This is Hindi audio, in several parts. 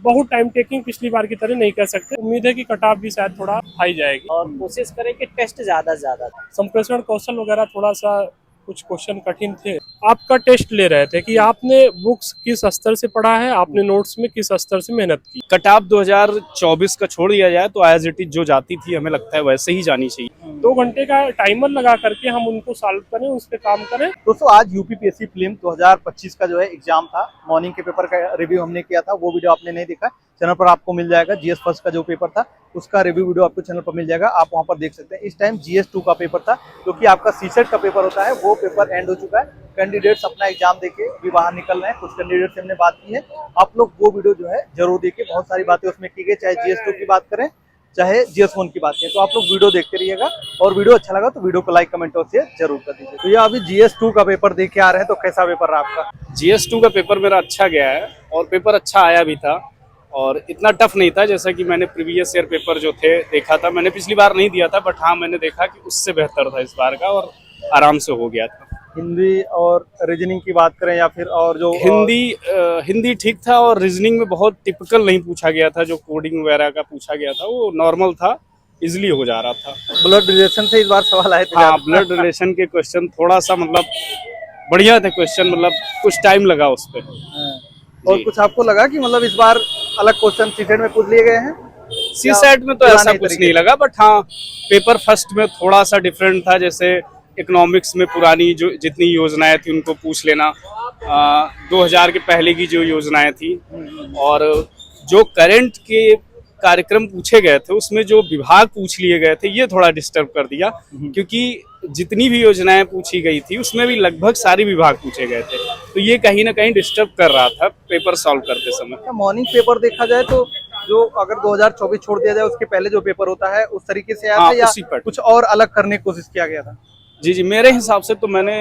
बहुत टाइम टेकिंग, पिछली बार की तरह नहीं कह सकते। उम्मीद है कि कट ऑफ भी शायद थोड़ा हाई जाएगी और कोशिश करें कि टेस्ट ज्यादा से ज्यादा। संप्रेषण कौशल वगैरह थोड़ा सा कुछ क्वेश्चन कठिन थे। आपका टेस्ट ले रहे थे कि आपने बुक्स किस स्तर से पढ़ा है, आपने नोट्स में किस स्तर से मेहनत की। कट ऑफ 2024 का छोड़ दिया जाए तो एज इट इज जो जाती थी हमें लगता है वैसे ही जानी चाहिए। 2 घंटे का टाइमर लगा करके हम उनको सॉल्व करें, उस पर काम करें। दोस्तों आज यूपीपीएससी प्रीलिम 2025 का जो है एग्जाम था। मॉर्निंग के पेपर का रिव्यू हमने किया था, वो वीडियो आपने नहीं देखा, चैनल पर आपको मिल जाएगा। जीएस फर्स्ट का जो पेपर था उसका रिव्यू वीडियो आपको चैनल पर मिल जाएगा, आप वहां पर देख सकते हैं। इस टाइम जीएस 2 का पेपर था, जो कि आपका सीसेट का पेपर होता है, वो पेपर एंड हो चुका है। कैंडिडेट्स अपना एग्जाम देके भी बाहर निकल रहे हैं। कुछ कैंडिडेट से हमने बात की है, आप लोग वो वीडियो जो है जरूर देखिए। बहुत सारी बातें उसमें की गई, चाहे जीएस 2 की बात करें चाहे जीएस 1 की बात करें। तो आप लोग वीडियो देखते रहिएगा, और वीडियो अच्छा लगा तो वीडियो को लाइक कमेंट और शेयर जरूर कर दीजिए। तो ये अभी जीएस 2 का पेपर दे के आ रहे हैं, तो कैसा पेपर रहा आपका? जीएस 2 का पेपर मेरा अच्छा गया है और पेपर अच्छा आया भी था, और इतना टफ नहीं था जैसा कि मैंने प्रीवियस ईयर पेपर जो थे देखा था। मैंने पिछली बार नहीं दिया था, बट हाँ मैंने देखा कि उससे बेहतर था इस बार का, और आराम से हो गया था। हिंदी और रीजनिंग की बात करें या फिर और जो हिंदी ठीक था, और रीजनिंग में बहुत टिपिकल नहीं पूछा गया था। जो कोडिंग वगैरह का पूछा गया था वो नॉर्मल था, इजिली हो जा रहा था। ब्लड रिलेशन से इस बार सवाल आए थे। हाँ, ब्लड रिलेशन के क्वेश्चन थोड़ा सा मतलब बढ़िया थे क्वेश्चन, मतलब कुछ टाइम लगा उस पर। और कुछ आपको लगा कि मतलब इस बार अलग क्वेश्चन सीसेट में पूछ लिए गए हैं? सीसेट में तो ऐसा कुछ नहीं लगा, बट हाँ पेपर फर्स्ट में थोड़ा सा डिफरेंट था। जैसे इकोनॉमिक्स में पुरानी जो जितनी योजनाएं थी उनको पूछ लेना, 2000 के पहले की जो योजनाएं थी, और जो करंट के कार्यक्रम पूछे गए थे उसमें जो विभाग पूछ लिए गए थे, ये थोड़ा डिस्टर्ब कर दिया। क्योंकि जितनी भी योजनाएं पूछी गई थी उसमें भी लगभग सारे विभाग पूछे गए थे, तो ये कहीं ना कहीं डिस्टर्ब कर रहा था पेपर सॉल्व करते समय। मॉर्निंग पेपर देखा जाए तो जो अगर 2024 छोड़ दिया जाए उसके पहले जो पेपर होता है उस तरीके से आया था, या कुछ और अलग करने की कोशिश किया गया था? जी, मेरे हिसाब से तो मैंने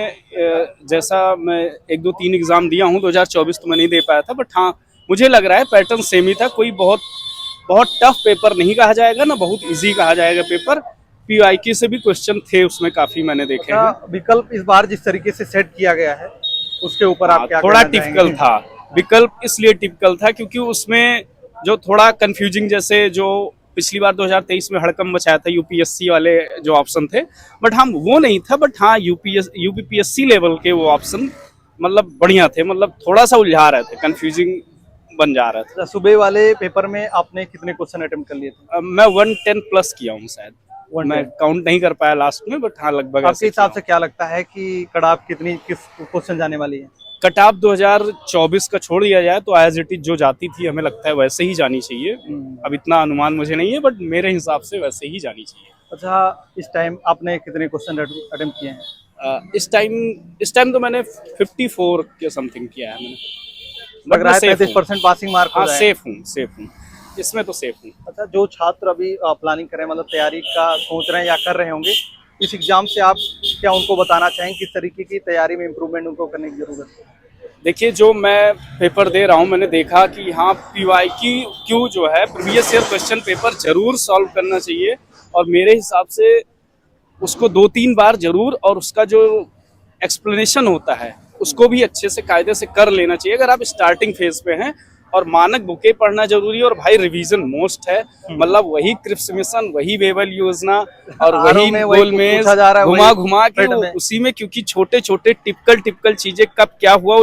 जैसा मैं 1-2-3 एग्जाम दिया हूँ, 2024 तो मैं नहीं दे पाया था, बट हाँ मुझे लग रहा है पैटर्न सेम ही था। कोई बहुत टफ पेपर नहीं कहा जाएगा ना, बहुत इजी कहा जाएगा पेपर। पीवाईक्यू से भी क्वेश्चन थे उसमें काफी, मैंने देखे हैं। विकल्प इस बार जिस तरीके से सेट किया गया है उसके ऊपर आप क्या थोड़ा टिपिकल था विकल्प, इसलिए टिपिकल था क्योंकि उसमें जो थोड़ा कंफ्यूजिंग, जैसे जो पिछली बार 2023 में हड़कम मचाया था यूपीएससी वाले जो ऑप्शन थे, बट हाँ वो नहीं था। बट हाँ यूपीपीएससी लेवल के वो ऑप्शन मतलब बढ़िया थे, मतलब थोड़ा सा उलझा रहे थे, कंफ्यूजिंग बन जा रहा था। सुबह वाले पेपर में आपने कितने क्वेश्चन अटेम्प्ट कर लिए थे? मैं 110 प्लस किया हूँ शायद, मैं काउंट नहीं कर पाया लास्ट में, बट हाँ लगभग। आपके हिसाब से क्या लगता है कि कट ऑफ किस क्वेश्चन जाने वाली है? कट ऑफ 2024 का छोड़ दिया जाए तो एज इट इज जो जाती थी हमें लगता है वैसे ही जानी चाहिए। अब इतना अनुमान मुझे नहीं है, बट मेरे हिसाब से वैसे ही जानी चाहिए। अच्छा, इस टाइम आपने कितने क्वेश्चन अटेम्प्ट किए हैं? इस टाइम तो मैंने 54 के समथिंग किया है मैंने। लग रहा है 35% पासिंग मार्क हो जाएगा। सेफ हूँ इसमें तो सेफ हूँ। अच्छा, जो छात्र अभी प्लानिंग कर रहे हैं, मतलब तैयारी का सोच रहे हैं या कर रहे होंगे, इस एग्जाम से आप क्या उनको बताना चाहेंगे, किस तरीके की तैयारी में इम्प्रूवमेंट उनको करने की जरूरत है? देखिए, जो मैं पेपर दे रहा हूँ मैंने देखा कि हाँ पीवाईक्यू जो है प्रीवियस ईयर क्वेश्चन पेपर जरूर सॉल्व करना चाहिए, और मेरे हिसाब से उसको 2-3 बार जरूर, और उसका जो एक्सप्लेनेशन होता है उसको भी अच्छे से कायदे से कर लेना चाहिए अगर आप स्टार्टिंग फेज पे हैं। और मानक बुकें पढ़ना जरूरी है, और भाई रिवीजन मोस्ट है। मतलब वही क्रिप्स मिशन, वही वेबल योजना, और वही गोलमेज घुमा के उसी में, क्योंकि छोटे छोटे टिपिकल चीजें कब क्या हुआ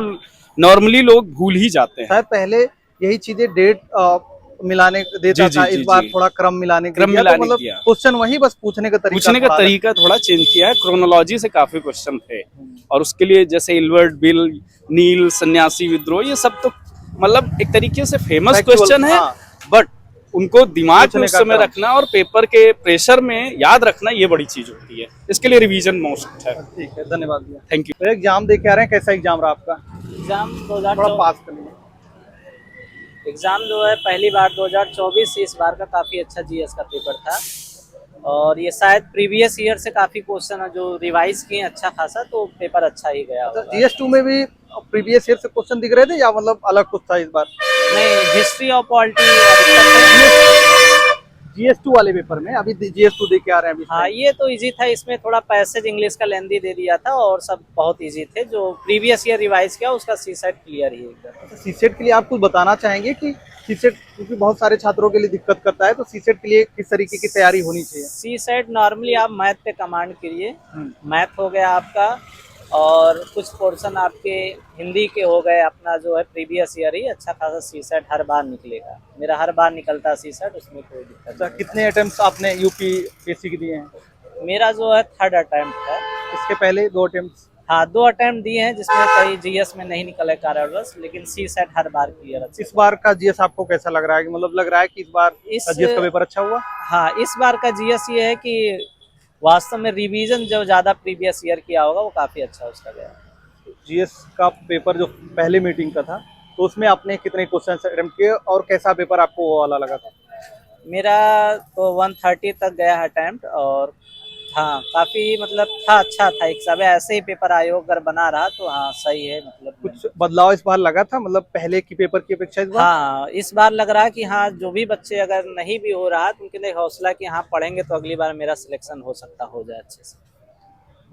नॉर्मली लोग भूल ही जाते हैं। शायद पहले यही चीजें डेट मिलाने देता था, इस बार थोड़ा क्रम मिलाने मतलब क्वेश्चन वही, बस पूछने का तरीका थोड़ा चेंज किया है। क्रोनोलॉजी से काफी क्वेश्चन थे, और उसके लिए जैसे इल्वर्ट बिल, नील, सन्यासी विद्रोह, ये सब तो मतलब एक तरीके से फेमस क्वेश्चन है, बट उनको दिमाग में उस समय रखना और पेपर के प्रेशर में याद रखना, ये बड़ी चीज होती है। इसके लिए रिवीजन मोस्ट है। ठीक है, धन्यवाद भैया। Thank you. तो एग्जाम दे के आ रहे हैं, कैसा एग्जाम रहा आपका? एग्जाम पास कर लीजिए। एग्जाम जो है पहली बार 2024 से इस बार का काफी अच्छा जीएस का पेपर था, और ये शायद प्रीवियस ईयर से काफी क्वेश्चन जो रिवाइज किए अच्छा खासा, तो पेपर अच्छा ही गया। जीएस 2 में भी प्रीवियस ईयर से क्वेश्चन दिख रहे थे या मतलब अलग कुछ था इस बार? नहीं, हिस्ट्री और पॉलिटी जीएस 2 वाले पेपर में अभी जीएस 2 दे के आ रहे हैं अभी। हाँ, ये तो इजी था, इसमें थोड़ा पैसेज इंग्लिश का लेंदी दे दिया था, और सब बहुत इजी थे। जो प्रीवियस ईयर रिवाइज किया उसका सीसेट क्लियर ही एकदम। सीसेट के लिए आप कुछ बताना चाहेंगे कि सीसेट क्योंकि बहुत सारे छात्रों के लिए दिक्कत करता है, तो सीसेट के लिए किस तरीके की तैयारी होनी चाहिए? सी सेट नॉर्मली आप मैथ पे कमांड करिए। हम्म। मैथ हो गया आपका, और कुछ पोर्शन आपके हिंदी के हो गए। अपना जो है प्रीवियस ईयर ही अच्छा खासा सी सेट हर बार निकलेगा। मेरा हर बार निकलता है सी सेट, उसमें कोई दिक्कत अच्छा, नहीं। कितने अटेम्प्ट आपने यूपीएससी के दिए हैं? मेरा जो है 3rd अटेम्प्ट है। इसके पहले 2 अटेम्प्ट? हाँ, 2 अटेम्प्ट दिए हैं, जिसमें कई जीएस में नहीं निकले कारणवश, लेकिन सी सेट हर बार क्लियर अच्छा। इस बार का जीएस आपको कैसा लग रहा है? कि मतलब लग रहा है कि इस बार जीएस का पेपर अच्छा हुआ? हाँ, इस बार का जीएस ये है कि वास्तव में रिवीजन जो ज्यादा प्रीवियस ईयर किया होगा वो काफी अच्छा उसका गया। जीएस का पेपर जो पहले मीटिंग का था, तो उसमें आपने कितने क्वेश्चन अटेम्प्ट किए और कैसा पेपर आपको वो वाला लगा था? मेरा तो 130 तक गया अटेम्प्ट, और हाँ काफी मतलब था, अच्छा था। एक सब ऐसे ही पेपर आयोग अगर बना रहा तो हाँ सही है। मतलब कुछ बदलाव इस बार लगा था, मतलब पहले की पेपर की अपेक्षा इस बार? हाँ, इस बार लग रहा है कि हाँ, जो भी बच्चे अगर नहीं भी हो रहा तो उनके लिए हौसला कि हाँ पढ़ेंगे तो अगली बार मेरा सिलेक्शन हो सकता हो जाए अच्छे से।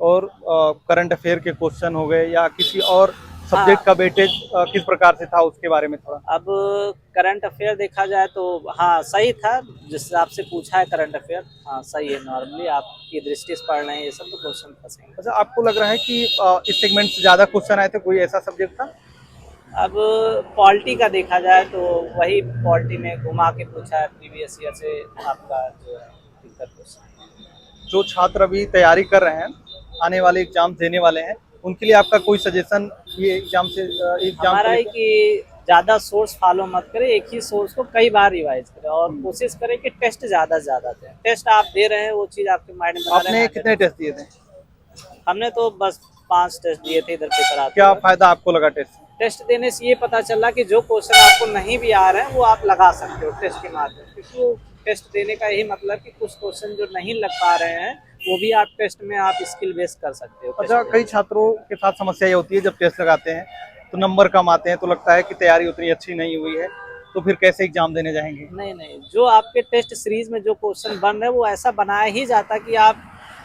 और करंट अफेयर के क्वेश्चन हो गए या किसी और सब्जेक्ट का वेटेज किस प्रकार से था, उसके बारे में थोड़ा? अब करंट अफेयर देखा जाए तो हाँ सही था, जिस हिसाब से पूछा है करंट अफेयर, हाँ सही है। नॉर्मली आपकी दृष्टि से पढ़ रहे हैं ये सब, तो क्वेश्चन फंसेंगे। अच्छा, आपको लग रहा है कि इस सेगमेंट से ज्यादा क्वेश्चन आए थे? कोई ऐसा सब्जेक्ट था? अब पॉलिटी का देखा जाए तो वही पॉलिटी में घुमा के पूछा है प्रीवियस ईयर से आपका जो है दिक्कत क्वेश्चन। जो छात्र अभी तैयारी कर रहे हैं, आने वाले एग्जाम देने वाले हैं, उनके लिए आपका कोई सजेशन ये एग्जाम हमारा है कि ज्यादा सोर्स फॉलो मत करें, एक ही सोर्स को कई बार रिवाइज करें, और कोशिश करें कि टेस्ट ज्यादा से ज्यादा दें। टेस्ट आप दे रहे हैं वो चीज आपके माइंड में बना आपने रहे। कितने टेस्ट दिए थे? हमने तो बस 5 टेस्ट दिए थे इधर पेपर आते क्या हुए। फायदा आपको लगा टेस्ट से? टेस्ट देने से ये पता चला कि जो क्वेश्चन आपको नहीं भी आ रहे हैं वो आप लगा सकते हो टेस्ट के माध्यम से। क्योंकि वो टेस्ट देने का यही मतलब कि कुछ क्वेश्चन जो नहीं लग पा रहे हैं वो भी आप टेस्ट में आप स्किल बेस कर सकते हो। अच्छा, कई छात्रों के साथ समस्या ये होती है, जब टेस्ट लगाते हैं तो नंबर कम आते हैं, तो लगता है कि तैयारी उतनी अच्छी नहीं हुई है, तो फिर कैसे एग्जाम देने जाएंगे? नहीं, जो आपके टेस्ट सीरीज में जो क्वेश्चन बन रहे हैं वो ऐसा बनाया ही जाता कि आप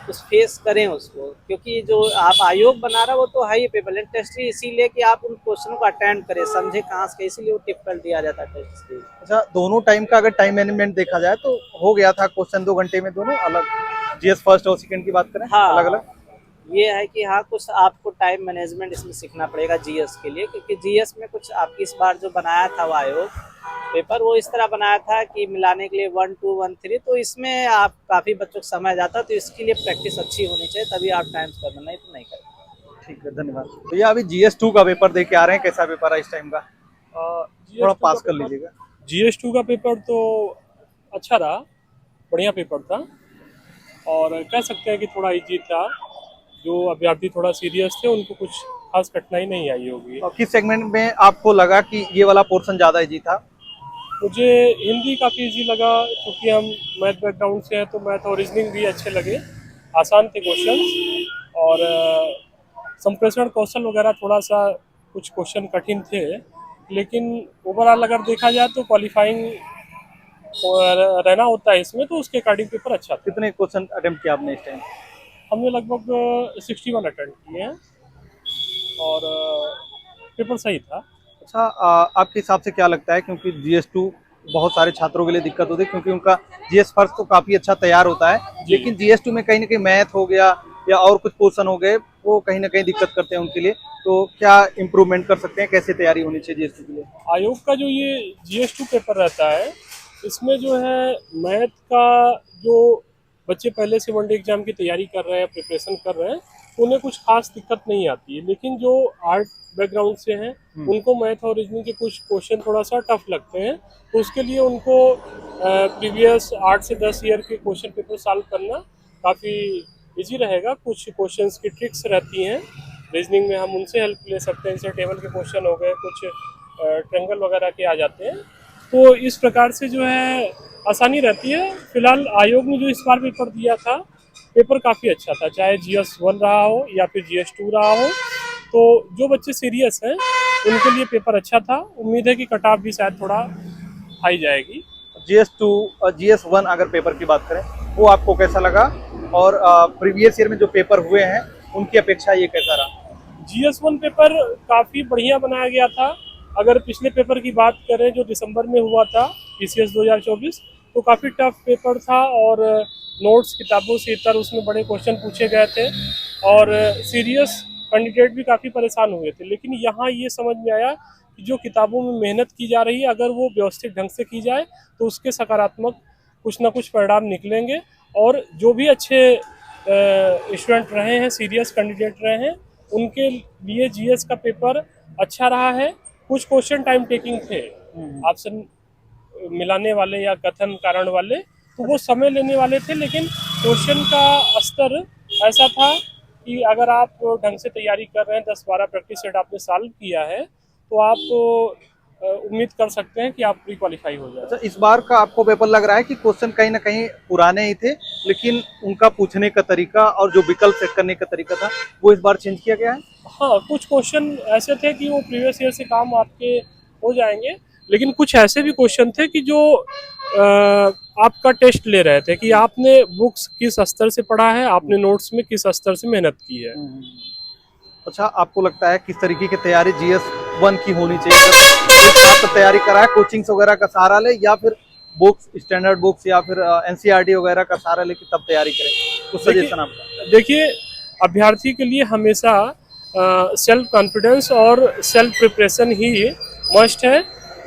उस फेस करें उसको। क्योंकि जो आप आयोग बना रहा है वो तो है ही पेपर, लेकिन टेस्ट इसीलिए कि आप उन क्वेश्चन को अटेंड करें, समझे कहाँ से, इसीलिए वो टिपिकल दिया जाता है टेस्ट सीरीज। अच्छा, दोनों टाइम का अगर टाइम मैनेजमेंट देखा जाए तो हो गया था क्वेश्चन 2 घंटे में दोनों अलग? जीएस फर्स्ट और सेकंड की बात करें, हाँ, अलग अलग? ये है कि हाँ कुछ आपको टाइम मैनेजमेंट इसमें सीखना पड़ेगा जीएस के लिए। क्योंकि जीएस में कुछ आपकी इस बार जो बनाया था वो आयोग पेपर, वो इस तरह बनाया था कि मिलाने के लिए 1 2 1 3, तो इसमें आप काफ़ी बच्चों को समय जाता, तो इसके लिए प्रैक्टिस अच्छी होनी चाहिए, तभी आप टाइम करना, नहीं तो नहीं करना। ठीक है, धन्यवाद भैया। अभी GS2 का पेपर दे के आ रहे हैं, कैसा पेपर है इस टाइम का? थोड़ा पास कर लीजिएगा। GS2 का पेपर तो अच्छा रहा, बढ़िया पेपर था, और कह सकते हैं कि थोड़ा इजी था। जो अभ्यर्थी थोड़ा सीरियस थे उनको कुछ खास कठिनाई नहीं आई होगी। और किस सेगमेंट में आपको लगा कि ये वाला पोर्शन ज़्यादा इजी था? मुझे हिंदी काफ़ी इजी लगा, क्योंकि हम मैथ बैकग्राउंड से हैं, तो मैथ और रीजनिंग भी अच्छे लगे, आसान थे क्वेश्चन। और संप्रेषण कौशल वगैरह थोड़ा सा कुछ क्वेश्चन कठिन थे, लेकिन ओवरऑल अगर देखा जाए तो क्वालिफाइंग रहना होता है इसमें, तो उसके अकॉर्डिंग पेपर अच्छा था। कितने क्वेश्चन अटेम्प्ट किया आपने इस टाइम? हमने लगभग 61 अटेम्प्ट किए हैं, और पेपर सही था। अच्छा, आपके हिसाब से क्या लगता है, क्योंकि GS2 बहुत सारे छात्रों के लिए दिक्कत होती है, क्योंकि उनका GS फर्स्ट तो काफ़ी अच्छा तैयार होता है, लेकिन GS2 में कहीं ना कहीं मैथ हो गया या और कुछ पोर्शन हो गए, वो कहीं ना कहीं दिक्कत करते हैं उनके लिए। तो क्या इम्प्रूवमेंट कर सकते हैं, कैसे तैयारी होनी चाहिए GS2 के लिए? आयोग का जो ये GS2 पेपर रहता है, इसमें जो है मैथ का जो बच्चे पहले से वनडे एग्जाम की तैयारी कर रहे हैं, प्रिपरेशन कर रहे हैं, उन्हें कुछ खास दिक्कत नहीं आती है। लेकिन जो आर्ट बैकग्राउंड से हैं उनको मैथ और रीजनिंग के कुछ क्वेश्चन थोड़ा सा टफ लगते हैं, तो उसके लिए उनको प्रीवियस 8 से 10 ईयर के क्वेश्चन पेपर सॉल्व करना काफ़ी इजी रहेगा। कुछ क्वेश्चंस की ट्रिक्स रहती हैं रीजनिंग में, हम उनसे हेल्प ले सकते हैं, जैसे टेबल के क्वेश्चन हो गए, कुछ ट्रायंगल वगैरह के आ जाते हैं, तो इस प्रकार से जो है आसानी रहती है। फिलहाल आयोग ने जो इस बार पेपर दिया था, पेपर काफ़ी अच्छा था, चाहे GS1 रहा हो या फिर GS2 रहा हो। तो जो बच्चे सीरियस हैं उनके लिए पेपर अच्छा था। उम्मीद है कि कट ऑफ भी शायद थोड़ा हाई जाएगी। GS2 और GS1 अगर पेपर की बात करें, वो आपको कैसा लगा? और प्रीवियस ईयर में जो पेपर हुए हैं उनकी अपेक्षा ये कैसा रहा? GS1 पेपर काफ़ी बढ़िया बनाया गया था, अगर पिछले पेपर की बात करें जो दिसंबर में हुआ था PCS 2024, तो काफ़ी टफ पेपर था और नोट्स किताबों से इतर उसमें बड़े क्वेश्चन पूछे गए थे और सीरियस कैंडिडेट भी काफ़ी परेशान हुए थे। लेकिन यहाँ ये समझ में आया कि जो किताबों में मेहनत की जा रही है, अगर वो व्यवस्थित ढंग से की जाए तो उसके सकारात्मक कुछ ना कुछ परिणाम निकलेंगे। और जो भी अच्छे स्टूडेंट रहे हैं, सीरियस कैंडिडेट रहे हैं, उनके लिए GS का पेपर अच्छा रहा है। कुछ क्वेश्चन टाइम टेकिंग थे, ऑप्शन मिलाने वाले या कथन कारण वाले, तो वो समय लेने वाले थे, लेकिन क्वेश्चन का स्तर ऐसा था कि अगर आप ढंग से तैयारी कर रहे हैं, 10-12 प्रैक्टिस सेट आपने सॉल्व किया है, तो आप उम्मीद कर सकते हैं कि आप प्री क्वालिफाई हो जाए। अच्छा, इस बार का आपको पेपर लग रहा है कि क्वेश्चन कहीं ना कहीं पुराने ही थे, लेकिन उनका पूछने का तरीका और जो विकल्प सेट करने का तरीका था वो इस बार चेंज किया गया है? हाँ, कुछ क्वेश्चन ऐसे थे कि वो प्रीवियस ईयर से काम आपके हो जाएंगे, लेकिन कुछ ऐसे भी क्वेश्चन थे कि जो आपका टेस्ट ले रहे थे कि आपने बुक्स किस स्तर से पढ़ा है, आपने नोट्स में किस स्तर से मेहनत की है। अच्छा, आपको लगता है किस तरीके की तैयारी GS 1 की होनी चाहिए? जब छात्र तैयारी कराए, कोचिंग्स वगैरह का सहारा ले या फिर बुक्स, स्टैंडर्ड बुक्स या फिर NCERT वगैरह का सहारा लेके तब तैयारी करें? कुछ सजेशन आपका? देखिए, अभ्यर्थी के लिए हमेशा सेल्फ कॉन्फिडेंस और सेल्फ प्रिपरेशन ही मस्ट है।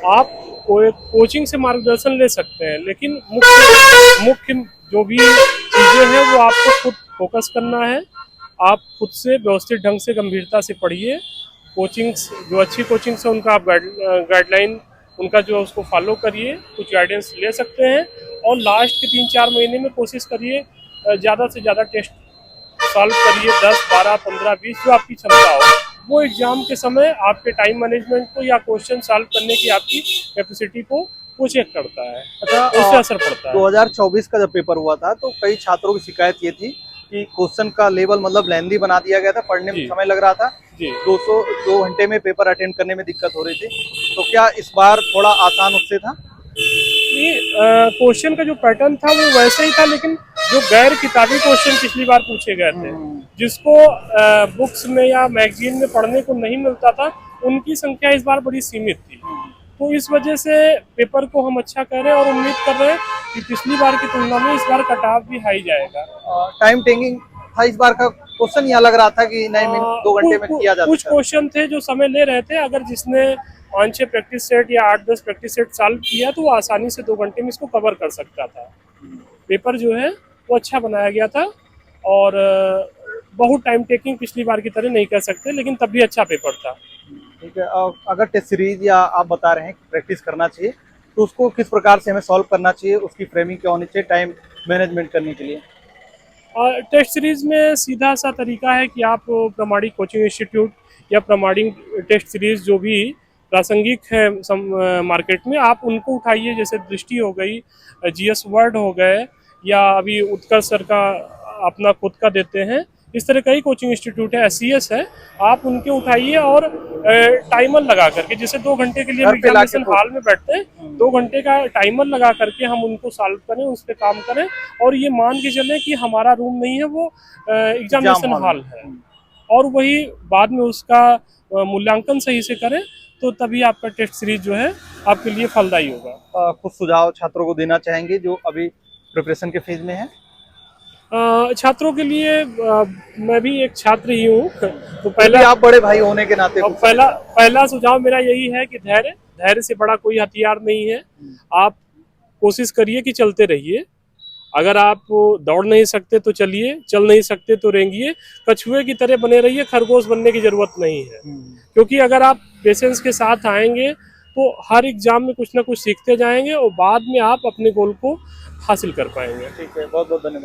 आप कोचिंग से मार्गदर्शन ले सकते हैं, लेकिन मुख्य जो भी चीज़ें हैं वो आपको खुद फोकस करना है। आप खुद से व्यवस्थित ढंग से गंभीरता से पढ़िए। कोचिंग्स जो अच्छी कोचिंग्स है उनका आप गाइडलाइन उनका जो उसको फॉलो करिए, कुछ गाइडेंस ले सकते हैं और लास्ट के 3-4 महीने में कोशिश करिए ज़्यादा से ज़्यादा टेस्ट सॉल्व करिए, 10, 12, 15, 20 जो आपकी क्षमता हो। वो एग्जाम के समय आपके टाइम मैनेजमेंट को या क्वेश्चन सॉल्व करने की आपकी कैपेसिटी को वो चेक करता है। अच्छा, उससे असर पड़ता है। 2024 का जब पेपर हुआ था तो कई छात्रों की शिकायत ये थी कि क्वेश्चन का लेवल मतलब लेंथी बना दिया गया था, पढ़ने में समय लग रहा था, 2 घंटे में पेपर अटेंड करने में दिक्कत हो रही थी। तो क्या इस बार थोड़ा आसान उससे था? क्वेश्चन का जो पैटर्न था वो वैसे ही था, लेकिन जो गैर किताबी क्वेश्चन पिछली बार पूछे गए थे, जिसको बुक्स में या मैगजीन में पढ़ने को नहीं मिलता था, उनकी संख्या इस बार बड़ी सीमित थी। तो इस वजह से पेपर को हम अच्छा कर रहे हैं और उम्मीद कर रहे हैं कि पिछली बार की तुलना में इस बार कट ऑफ भी हाई जाएगा। टाइम टेकिंग था इस बार का क्वेश्चन, या लग रहा था कि नहीं 2 घंटे में किया जा सकता? कुछ क्वेश्चन थे जो समय ले रहे थे, अगर जिसने 5-6 प्रैक्टिस सेट या 8-10 प्रैक्टिस सेट सॉल्व किया तो वो आसानी से 2 घंटे में इसको कवर कर सकता था। पेपर जो है वो अच्छा बनाया गया था और बहुत टाइम टेकिंग पिछली बार की तरह नहीं कह सकते, लेकिन तब भी अच्छा पेपर था। ठीक है, अगर टेस्ट सीरीज या आप बता रहे हैं कि प्रैक्टिस करना चाहिए, तो उसको किस प्रकार से हमें सॉल्व करना चाहिए? उसकी फ्रेमिंग क्या होनी चाहिए टाइम मैनेजमेंट करने के लिए? टेस्ट सीरीज में सीधा सा तरीका है कि आप प्रामाणिक कोचिंग इंस्टीट्यूट या प्रामाणिक टेस्ट सीरीज जो भी प्रासंगिक है मार्केट में, आप उनको उठाइए। जैसे दृष्टि हो गई, GS वर्ड हो गए, या अभी उत्कर्ष सर का अपना खुद का देते हैं, इस तरह कई कोचिंग इंस्टीट्यूट है, SCS है, आप उनके उठाइए और टाइमर लगा करके, जैसे 2 घंटे के लिए हम एग्जामिनेशन हॉल में बैठते हैं, 2 घंटे का टाइमर लगा करके हम उनको सॉल्व करें, उस पर काम करें और ये मान के चलें कि हमारा रूम नहीं है, वो एग्जामिनेशन हॉल है, और वही बाद में उसका मूल्यांकन सही से करें, तो तभी आपका टेस्ट सीरीज जो है आपके लिए फलदायी होगा। कुछ सुझाव छात्रों को देना चाहेंगे जो अभी प्रिपरेशन के फेज में है? छात्रों के लिए मैं भी एक छात्र ही हूँ, तो पहला आप बड़े भाई होने के नाते पहला सुझाव मेरा यही है कि धैर्य से बड़ा कोई हथियार नहीं है। आप कोशिश करिए कि चलते रहिए। अगर आप दौड़ नहीं सकते तो चलिए, चल नहीं सकते तो रेंगिए, कछुए की तरह बने रहिए, खरगोश बनने की जरूरत नहीं है। क्योंकि अगर आप पेशेंस के साथ आएंगे तो हर एग्जाम में कुछ ना कुछ सीखते जाएंगे और बाद में आप अपने गोल को हासिल कर पाएंगे। ठीक है, बहुत बहुत धन्यवाद।